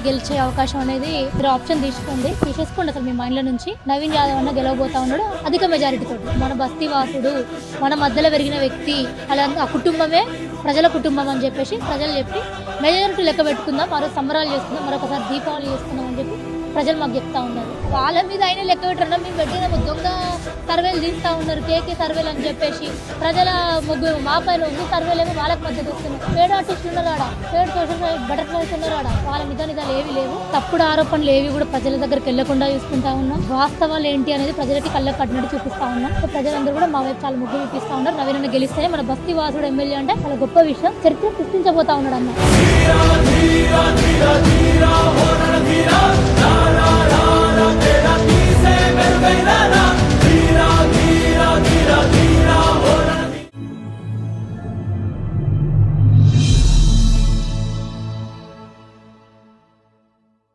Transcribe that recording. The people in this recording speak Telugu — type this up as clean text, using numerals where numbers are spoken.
గెలిచే అవకాశం అనేది మీరు ఆప్షన్ తీసేసుకోండి అసలు మీ మైండ్ లో నుంచి. నవీన్ యాదవ్ అన్న గెలవబోతా ఉన్నాడు అధిక మెజారిటీ తోటి. మన బస్తీ వాసుడు, మన మధ్యలో పెరిగిన వ్యక్తి, అలా ఆ కుటుంబమే ప్రజల కుటుంబం అని చెప్పేసి ప్రజలు చెప్పి మెజారిటీ లెక్క పెట్టుకుందాం, మరో సంబరాలు చేసుకుందాం, మరొకసారి దీపావళి చేసుకుందాం అని చెప్పి ప్రజలు మాకు చెప్తా ఉన్నారు. వాళ్ళ మీద అయినా లెక్క పెట్టడం మేము పెట్టిన దొంగ సర్వేలు తీస్తూ ఉన్నారు, కేకే సర్వేలు అని చెప్పేసి. ప్రజల ముగ్గురు మా పైన సర్వేలేమో వాళ్ళకి మధ్య వస్తున్నాయి. పేడ ఆర్టిస్టులు ఉన్నారు ఆడ, పేడ సోషల్ బటర్ఫ్లైస్ ఉన్నారు ఆడ. వాళ్ళ నిజాలు ఏవి లేవు, తప్పుడు ఆరోపణలు ఏవి కూడా ప్రజల దగ్గరికి వెళ్లకుండా చూసుకుంటా ఉన్నాం. వాస్తవాలు ఏంటి అనేది ప్రజలకి కళ్ళకు కట్టినట్టు చూపిస్తా ఉన్నాం. ప్రజలందరూ కూడా మా వైపు చాలా ముగ్గు చూపిస్తా ఉన్నారు. నవీన్ గెలిస్తే మన బస్తీ వాసుడు ఎమ్మెల్యే అంటే చాలా గొప్ప విషయం, చరిత్ర సృష్టించబోతా ఉన్నాడు అన్న.